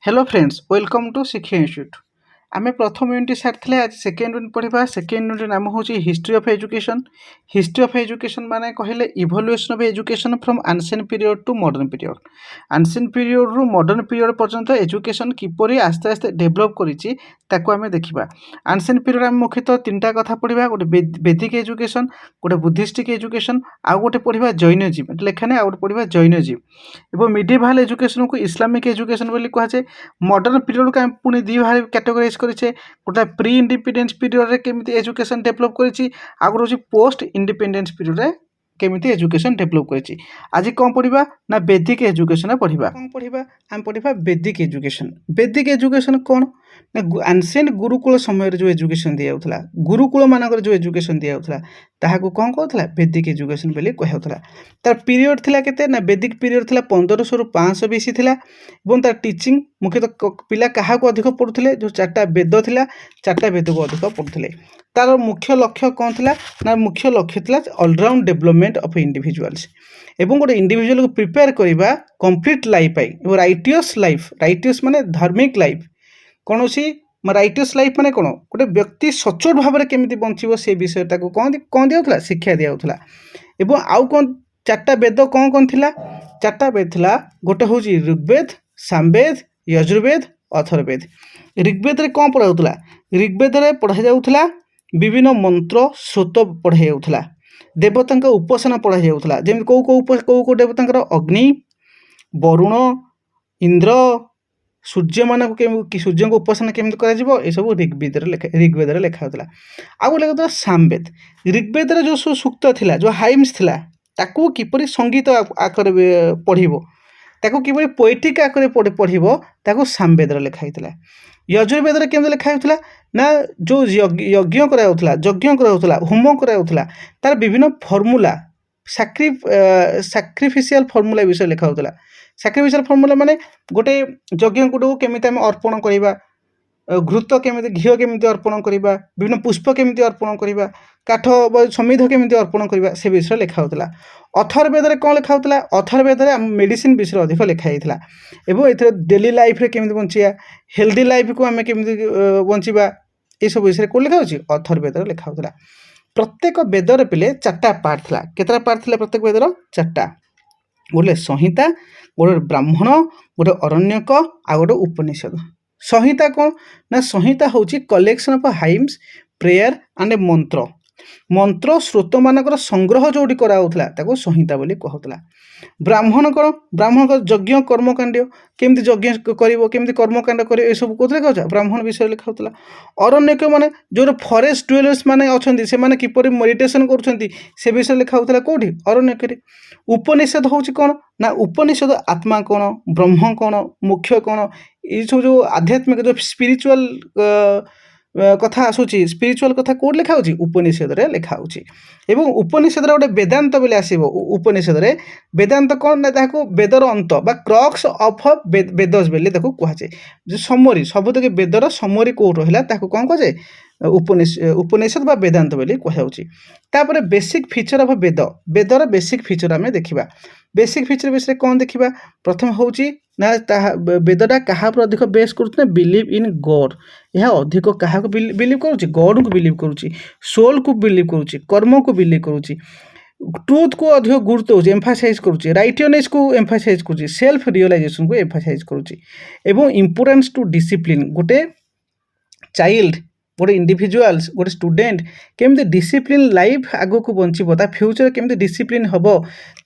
Hello friends welcome to Shiksha Institute आम प्रथम unit सारी आज सेकेंड यूनिट पढ़ा सेकेंड यूनिट नाम हूँ हिस्ट्री ऑफ एजुकेशन माने कहले evolution of education from ancient period to modern period ancient period रु मॉडर्न पीरियड पर्यंत एजुकेशन किपरि आस्ते आस्ते डेभलप करिछि ताको आमे देखिबा। एंशिएंट पीरियड आम मुख्यतः तीनटा कथा पढ़ा गोटे वैदिक एजुकेशन गोटे बुद्धिस्टिक एजुकेशन आउ गोटे पढ़ा जैनिज्म लेखा नहीं आउ गोटे पढ़ा जैनिज्म एवं मिडिवाल एजुकेशन को इस्लामिक एजुकेशन बोली कहुए। मॉडर्न पीरियड को पुणी दी भाग कैटेगोराइज करें गोटे प्री इंडिपेंडेंस पीरियड रे केमिति एजुकेशन डेभलप करिछि आगु रोज पोस्ट इंडिपेंडेंस पीरियड रे केमिति एजुकेशन डेभलप करिछि। आज कौन पढ़ा ना वैदिक एजुकेशन पढ़ा कौन पढ़ा आम पढ़ा वैदिक एजुकेशन कौन ना एंशिएंट गुरुकुल समय जो एजुकेशन दि जाउथला गुरुकुल मानकर जो एजुकेशन दि जाउथला ताहाकू कौन कहउथला वैदिक एजुकेशन बोली कहउथला। तार पीरियड थिला केते ना वैदिक पीरियड थिला 1500 रु 500 बीसी थिला एवं तार टीचिंग मुख्यतः पिला काहाकू अधिक पढ़ुथिले जो चारटा वेद थिला चारटा वेद को अधिक पढ़ुथिले। तार मुख्य लक्ष्य कौन थिला ना मुख्य लक्ष्य थिला ऑलराउंड डेवलपमेंट ऑफ इंडिविजुअल्स एवं गोटे इंडिविजुअल को प्रिपेयर करबा कंप्लीट लाइफ पाई राइटियस माने धार्मिक लाइफ कौन सी राइटियस लाइफ माने कौन गोटे व्यक्ति सचोट भाव में केमिति बंचिबो से विषयटा को कौन दिया शिक्षा दिया एवं आउ कौन चारटा वेद कौन थिला चारटा वेद थिला गोटे हूँ ऋग्वेद सामवेद यजुर्वेद अथर्ववेद। ऋग्वेद रे कौन पढ़ाउथला ऋग्वेद रे पढ़ा जाउथला विभिन्न मंत्र श्रोत पढ़ा जाउथला देवता उपासना पढ़ा जाउथला जेमि को देवता अग्नि वरुण इंद्र सूर्य मान सूर्य को उपासना केमती कर ऋग्वेद लिखा होता। आउ गोटे लिखा सामवेद ऋग्वेद जो सूक्त थिला जो हाइम्स थिला ताकू किपरि संगीत आकर पढ़िबो ताकू किपरि पोएटिक आकर पढ़िबो ताकू सामवेद लिखा होता। यजुर्वेद केमती लिखा होता ना जो यज्ञ करा होम करा तार विभिन्न फॉर्मूला सैक्रिफिशियल फॉर्मूला विषय लिखा होता। सैक्रिफिशियल फॉर्मूला माने गोटे यज्ञ गुड़ केमिति आम अर्पण करवा घृत केमिति घी केमिति अर्पण करवा विभिन्न पुष्प केमिति अर्पण करवा काठ समिध केमिति अर्पण करवा से विषय लिखा होता। अथर्ववेद रे कौन लिखा होता अथर्ववेद रे मेडिसिन विषय अधिक लिखा होता एवं ए डेली लाइफ रे केमिति बंचिया हेल्दी लाइफ को आम केमिति बंचिबा ये सब विषय कौन लिखा होची अथर्ववेद रे लिखा होता। प्रत्येक वेदर पिले चारटा पार्ट थिला केतरा पार्ट थिला प्रत्येक वेदर चारटा गोटे संहिता गोटे ब्राह्मण गोटे अरण्यक आ गोटे उपनिषद। संहिता कौन ना संहिता हूँ collection of hymns prayer and मंत्र श्रोत मानकर संग्रह जोटी कराउथला ताको संहिता बोली कहउथला। ब्राह्मण कौन ब्राह्मण यज्ञ कर्मकांड केमती यज्ञ करिवो केमती कर्मकांड करिवो ए सब कोथले कहउछा ब्राह्मण विषय लिखाउथला। अरण्यक माने जो फॉरेस्ट ड्वेलर्स माने अछंती से माने किपरि मेडिटेशन करूछंती से विषय लिखाउथला कोठी अरण्यक रे। उपनिषद हूँ कौन ना उपनिषद आत्मा कौन ब्रह्म कौन मुख्य कौन ये सब जो आध्यात्मिक जो स्पिरिचुअल कथा आसूची स्पिरिचुअल कथा कौट लिखा होची उपनिषद रे लिखा होची एवं उपनिषद रे गोटे वेदांत बोले आसीबो उपनिषद रे वेदांत कौन ना ताको वेदर अंत बा क्रक्स ऑफ वेदस बोली ताको कहजे जो समरी सबतक वेदर समरी कोट रहिला ताको कौन कहजे उपनिषद बा वेदांत बोली कहाउची। तापर basic feature of weather basic feature आमे देखिबा बेसिक फीचर विषय कौन देखिबा प्रथम होची ना वेदटा क्या अधिक बेस कर बिलीव इन गॉड यह अधिक क्या बिलीव करुच्ची गॉड को बिलीव करुच्ची सोल को बिलीव करुच्ची कर्म को बिलीव करुच्ची ट्रूथ को अधिक गुरुत्व होची एम्फासाइज करुच्ची राइटियसनेस को एम्फासाइज करुच्ची सेल्फ रियलाइजेशन को एम्फासाइज करुच्ची एवं इंपोर्टेंस टू डिसिप्लिन गोटे चाइल्ड गोटे इंडिविजुअल्स गोटे स्टूडेंट केमती डिसिप्लिन लाइफ आगो को बंचिबो ता फ्यूचर केमती डिसिप्लिन हबो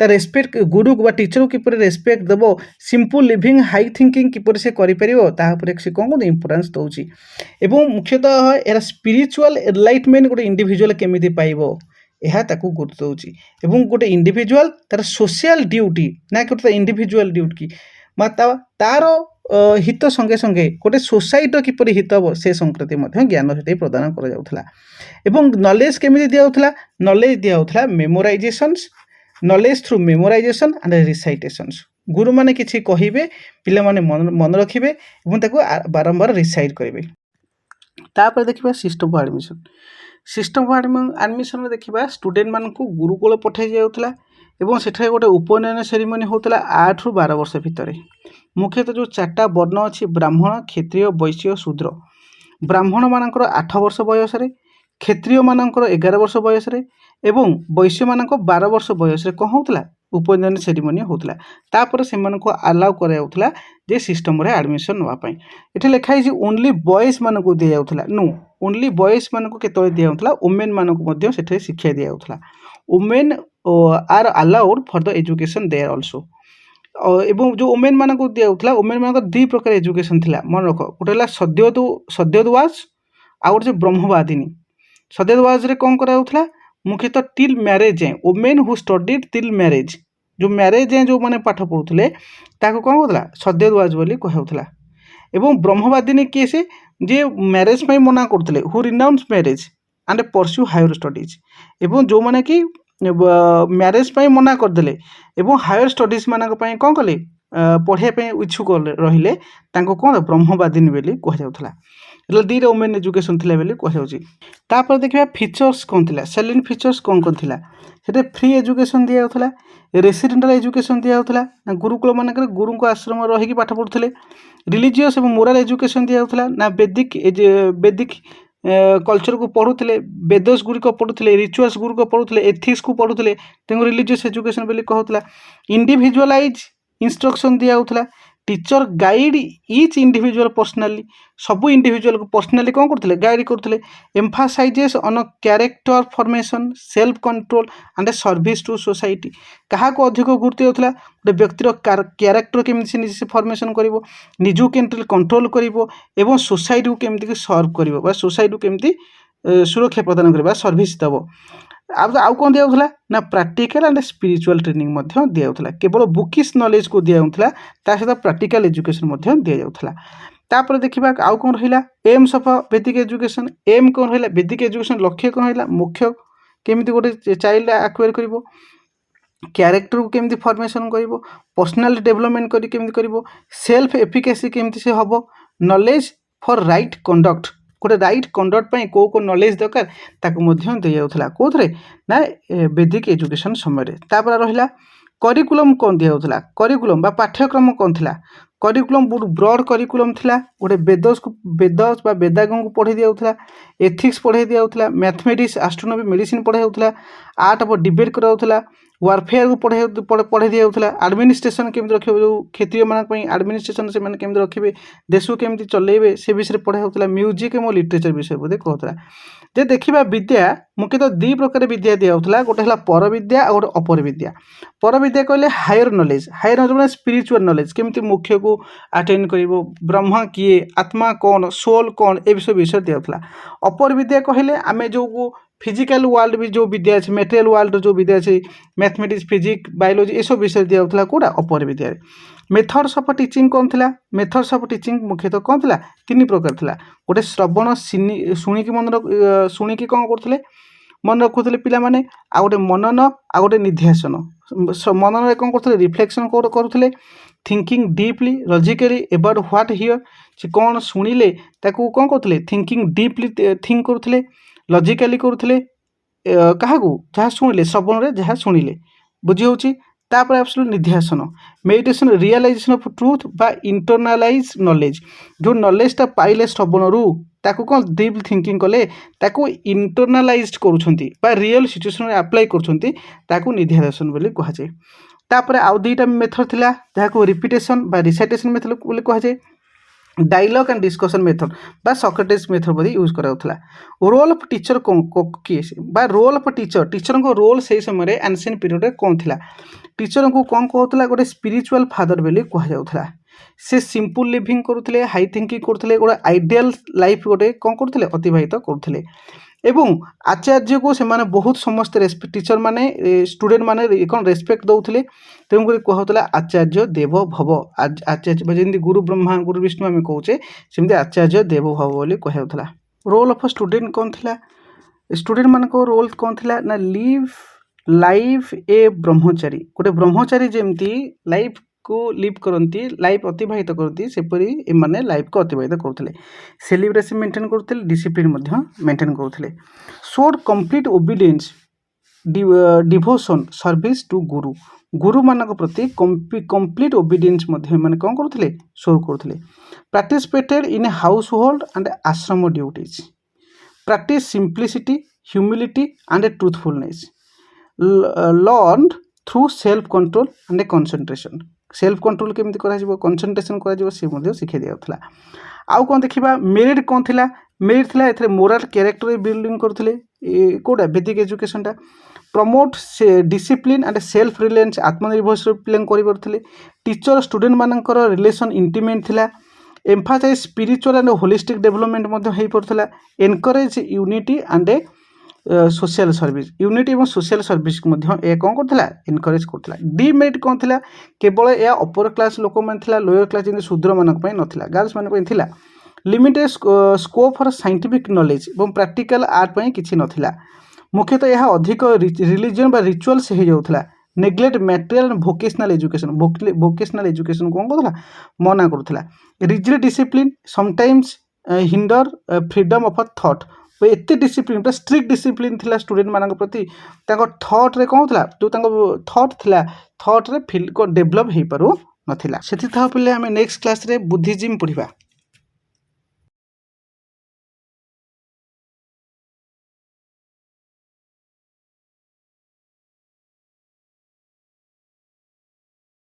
ता रेस्पेक्ट गुरु बा टीचर को किपर रेस्पेक्ट देबो सिंपल लिविंग हाई थिंकिंग किपर से करि परिबो ता ऊपर से कोन इंपोर्टेंस दउची एवं मुख्यतः एरा स्पिरिचुअल एनलाइटमेंट गोटे इंडिविजुअल केमिति पाइबो यह ताकू गुरुत्व दउची एवं गोटे इंडिविजुअल तार सोशल ड्यूटी ना कि इंडिविजुअल ड्यूटी तार हित संगे संगे गोटे सोसाइटी किपरि हित हम से संक्रांति ज्ञान से प्रदान कर नॉलेज केमिति दिया नॉलेज दिया मेमोराइजेशंस knowledge through memorisation and recitations गुरु माने किछि कहिबे पिला माने मन रखिबे एवं ताको बारंबार रिसाइट करिवे। तापर देखिबा सिस्टम ऑफ एडमिशन रे देखिबा स्टूडेंट मान को गुरुकुल पठाई जाउथला ଏବଂ ସେଠାରେ ଗୋଟେ ଉପନୟନ ସେରିମନି ହେଉଥିଲା 8 ରୁ 12 ବର୍ଷ ଭିତରେ। ମୁଖ୍ୟତଃ ଯେଉଁ 4ଟା ବର୍ଣ୍ଣ ଅଛି ବ୍ରାହ୍ମଣ, କ୍ଷତ୍ରିୟ, ବୈଶ୍ୟ, ଶୂଦ୍ର। ବ୍ରାହ୍ମଣମାନଙ୍କର 8 ବର୍ଷ ବୟସରେ, କ୍ଷତ୍ରିୟମାନଙ୍କର 11 ବର୍ଷ ବୟସରେ ଏବଂ ବୈଶ୍ୟମାନଙ୍କ 12 ବର୍ଷ ବୟସରେ କ'ଣ ହେଉଥିଲା ଉପନୟନ ସେରିମନି ହେଉଥିଲା। ତାପରେ ସେମାନଙ୍କୁ ଆଲାଉ କରାଯାଉଥିଲା ଯେ ସିଷ୍ଟମରେ ଆଡ଼ମିସନ୍ ନେବା ପାଇଁ। ଏଠି ଲେଖା ହେଇଛି ଓନ୍ଲି ବଏଜ୍ମାନଙ୍କୁ ଦିଆଯାଉଥିଲା। ଓନ୍ଲି ବଏଜ୍ମାନଙ୍କୁ କେତେବେଳେ ଦିଆଯାଉଥିଲା, ଓମେନ୍ମାନଙ୍କୁ ମଧ୍ୟ ସେଠାରେ ଶିକ୍ଷା ଦିଆଯାଉଥିଲା। Women are allowed for the education there also. ଏବଂ ଯେଉଁ ଓମେନ୍ମାନଙ୍କୁ ଦିଆଯାଉଥିଲା, ଓମେନ୍ମାନଙ୍କର 2 ପ୍ରକାର ଏଜୁକେସନ୍ ଥିଲା ମନେ ରଖ। ଗୋଟେ ହେଲା ସଦ୍ୟୋଦୱାଜ ଆଉ ଗୋଟେ ବ୍ରହ୍ମବାଦିନୀ। ସଦ୍ୟୋଦୱାଜରେ କ'ଣ କରାଯାଉଥିଲା ମୁଖ୍ୟତଃ ଟିଲ୍ ମ୍ୟାରେଜ୍ ଯାଏଁ, ଓମେନ୍ ହୁ ଷ୍ଟଡିଡ୍ ଟିଲ୍ ମ୍ୟାରେଜ୍, ଯେଉଁ ମ୍ୟାରେଜ୍ ଯାଏଁ ଯେଉଁମାନେ ପାଠ ପଢ଼ୁଥିଲେ ତାକୁ କ'ଣ କହୁଥିଲା ସଦ୍ୟୋଦୱାଜ ବୋଲି କୁହାଯାଉଥିଲା। ଏବଂ ବ୍ରହ୍ମବାଦିନୀ କିଏ ସେ, ଯିଏ ମ୍ୟାରେଜ୍ ପାଇଁ ମନା କରୁଥିଲେ, ହୁ ରିନାଉନ୍ସ ମ୍ୟାରେଜ୍ ଆଣ୍ଡ ପରସ୍ୟୁ ହାୟର ଷ୍ଟଡିଜ୍। ଏବଂ ଯେଉଁମାନେ କି ମ୍ୟାରେଜ୍ ପାଇଁ ମନା କରିଦେଲେ ଏବଂ ହାୟର ଷ୍ଟଡିଜ୍ ମାନଙ୍କ ପାଇଁ କ'ଣ କଲେ ପଢ଼ିବା ପାଇଁ ଇଚ୍ଛୁକ ରହିଲେ ତାଙ୍କୁ କ'ଣ ବ୍ରହ୍ମବାଦିନୀ ବୋଲି କୁହାଯାଉଥିଲା। એટલે 2ଟା ଓମେନ୍ ଏଜୁକେସନ୍ ଥିଲା ବୋଲି କୁହାଯାଉଛି। ତାପରେ ଦେଖିବା ଫିଚର୍ସ କ'ଣ ଥିଲା, ସେଲିଂ ଫିଚର୍ସ କ'ଣ କ'ଣ ଥିଲା। ସେଥିରେ ଫ୍ରି ଏଜୁକେସନ୍ ଦିଆଯାଉଥିଲା, ରେସିଡେଣ୍ଟାଲ ଏଜୁକେସନ୍ ଦିଆଯାଉଥିଲା, ନା ଗୁରୁକୁଳ ମାନଙ୍କରେ ଗୁରୁଙ୍କ ଆଶ୍ରମରେ ରହିକି ପାଠ ପଢ଼ୁଥିଲେ। ରିଲିଜିୟସ୍ ଏବଂ ମୋରାଲ ଏଜୁକେସନ୍ ଦିଆଯାଉଥିଲା, ନା ବେଦିକ କଲଚରକୁ ପଢ଼ୁଥିଲେ, ବେଦସ୍ ଗୁଡ଼ିକ ପଢ଼ୁଥିଲେ, ରିଚୁଆଲ୍ସ ଗୁଡ଼ିକ ପଢ଼ୁଥିଲେ, ଏଥିକ୍ସକୁ ପଢ଼ୁଥିଲେ, ତେଣୁ ରିଲିଜିୟସ୍ ଏଜୁକେସନ୍ ବୋଲି କହୁଥିଲା। ଇଣ୍ଡିଭିଜୁଆଲାଇଜ୍ ଇନଷ୍ଟ୍ରକ୍ସନ୍ ଦିଆଯାଉଥିଲା। Teacher guide each individual personally, सबू इंडिविजुअल को पर्सनाली कौन करते गाइड करते। Emphasises on character formation, self control and service to society. क्या अधिक गुरुत्व देउथला गोटे व्यक्तिर कैरेक्टर केमिति निजे फॉर्मेशन करिवो, निजु केमिति कंट्रोल करिवो एवं सोसाइटी को केमिति सर्व करिवो बा सोसाइटी को केमिति सुरक्षा प्रदान करिवो सर्विस दबो। आउ कौन दिया ना प्रैक्टिकल एंड स्पिरिचुअल ट्रेनिंग दिया केवल बुकिश नॉलेज को दिया सहित प्रैक्टिकल एजुकेशन दि जाऊला। तापर देखा आउ कौन रहा एम्स ऑफ वैदिक एजुकेशन। एम कौन रहा वैदिक एजुकेशन लक्ष्य कौन रहा, मुख्य केमिति गोटे चाइल्ड एक्वायर करिवो, कैरेक्टर को केमिति फॉर्मेशन करिवो, पर्सनालिटी डेवलपमेंट केमिति करिवो, सेल्फ एफिकेसी केमिति से हबो, नॉलेज फॉर राइट कंडक्ट, गोटे राइट कंडक्ट पाई को नॉलेज दरकार ताकू दि जाऊला कौन ना वैदिक एजुकेशन समय। तापर रहा करिकुलम कौन दि जाऊला, करिकुलम बा पाठ्यक्रम कौन थिला। करिकुलम बहुत ब्रॉड करिकुलम थिला, गोटे वेदस बा वेदांग को पढ़ाई दिया, एथिक्स पढ़ाई दिया, मैथमेटिक्स एस्ट्रोनॉमी मेडिसिन पढ़ाई, आर्ट ऑफ डिबेट कराउला, वारफेयर को पढ़ाई दि जाऊला, एडमिनिस्ट्रेशन केमिति रखिबे, जो क्षेत्रीय मानक पई एडमिनिस्ट्रेशन से माने केमिति रखिबे, देश को केमिति चलेबे से विषय पढ़ाई, म्यूजिक और लिटरेचर विषय बोधे कहूला। जे देखा विद्या मुख्यतः 2 प्रकार विद्या दि जाऊला, गोटे है पर विद्या और गोटे अपर विद्या। पर विद्या कहले हायर नॉलेज, हायर नॉलेज माने स्पिरिचुअल नॉलेज, केमिति मुख्य को अटेंड करिवो, ब्रह्मा किए, आत्मा कौन, सोल कौन, ए विषय दि जाऊला। अपर विद्या कहले आमे जो फिजिकल वर्ल्ड भी जो विद्या अच्छे, मेटेरियल वर्ल्ड जो विद्या अच्छे, मैथमेटिक्स, फिजिक्स, बायोलॉजी ये सब विषय दि जाऊला कोडा अपर विद्या। मेथड्स ऑफ टीचिंग कौन थिला, मेथड्स ऑफ टीचिंग मुख्यतः कौन थिला 3 प्रकार थिला। गोटे श्रवण शुणिकी मन शुणिकी कौन करथिले मन रखुଥିଲେ ପିଲାମାନେ, ଆଉ ଗୋଟେ मनन ଆଉ ଗୋଟେ निध्यासन। मनन कौन करथिले रिफ्लेक्शन करुଥିଲେ, thinking deeply logically about what hear, से कौन शुणिले ताकू कौन करथिले थिंकिंग डीपली थिंक करुଥିଲେ, लॉजिकली करुଥିଲେ काहाकू जहाँ शुणिले श्रवण रे जहाँ शुणिले बुझी होची। तापर एब्सोल्यूट निध्यासन, मेडिटेशन रियलाइजेशन ऑफ ट्रूथ बा इंटरनलाइज नॉलेज, जो नॉलेजटा पाइले श्रवणरू ताकू कौन डीप थिंकिंग कले ताकू इंटरनलाइज करुछंती बा रियल सिचुएशन अप्लाई करुछंती ताकू निध्यासन बोली कहा जाय। तापर आउ 2टा मेथड थिला जहाको रिपीटेशन बा रिसाइटेशन मेथड बोली कहा जाय, डायलॉग एंड डिस्कशन मेथड बा सॉक्रेटिस मेथड बोली यूज कराउथला। रोल ऑफ टीचर किए बा रोल ऑफ टीचर, टीचर को रोल से समय एंशिएंट पीरियड रे कौन थिला। टीचर को कौन कहउथला गोटे स्पिरिचुअल फादर बोली कहा जाउथला। से सिंपल लिविंग करुଥିଲେ, हाई थिंकिंग करुଥିଲେ, गोटे आइडियल लाइफ गोटे कौन करुଥିଲେ अतिबाहित करुଥିଲେ। एवं आचार्य को से माने बहुत समस्त रेस्पेक्ट, टीचर माने स्टूडेंट माने कौन रेस्पेक्ट दउଥିଲେ, तेणुक कहउथला आचार्य देव भव। आचार्य जमी गुरु ब्रह्मा गुरु विष्णु आम कहे सेमती आचार्य देव भव बोली कहउथला। रोल ऑफ स्टूडेंट कौन थिला, स्टूडेंट मान रोल कौन थिला ना लिव लाइफ ए ब्रह्मचारी, गोटे ब्रह्मचारी जमती लाइफ को लिव करती, लाइफ अतिबाहित करती सेपरी एमाने लाइफ को अतिबाहित करुଥିଲେ। सेलिब्रेसी मेंटेन करुଥିଲେ, डिसिप्लिन मेंटेन करुଥିଲେ। Showed complete obedience devotion service to guru guru मानक प्रति कंप्लीट ओबीडियंस मध्ये माने कौन करुଥିଲେ शो करुଥିଲେ participated in a household and ashram duties practice simplicity humility and a truthfulness learned through self control and a concentration self control केमती करा concentration करा से मध्य शिखाई दिया आउ कौन देखा मेरिट कौन थी मेरिट थी ए मोराल क्यारेक्टर बिल्डिंग करते कौटा बेसिक एजुकेशनटा promote discipline and self reliance आत्मनिर्भरशील पिला करें टीचर स्टूडेंट मानकर रिलेशन इंटीमेट थिला emphasise spiritual and holistic development हो पड़ता encourage unity and a social service unity और सोशल सर्विस को कौन करता एनकरेज करता डिमेरिट कौन थी केवल यह अपर क्लास लोक मैंने लोअर क्लास जमी शूद्र मानक नाला गर्ल्स मान limited scope for scientific knowledge और प्रैक्टिकल आर्ट पर किसी नाला मुख्यतः यह अधिक रिलीजन बा रिचुअल्स हो जाऊला neglect material and vocational education कौन करता मना करूला rigid discipline sometimes hinder freedom of thought एत डिसिप्लिन पूरा स्ट्रिक्ट डिसिप्लिन थिला स्टूडेंट मान प्रति थॉट रे कौन होता जो थॉट थिला थॉट रे फील को डेभलप हो पारु नथिला सेति था पिले हमें नेक्स्ट क्लास रे बुद्धिज्म पढ़िबा।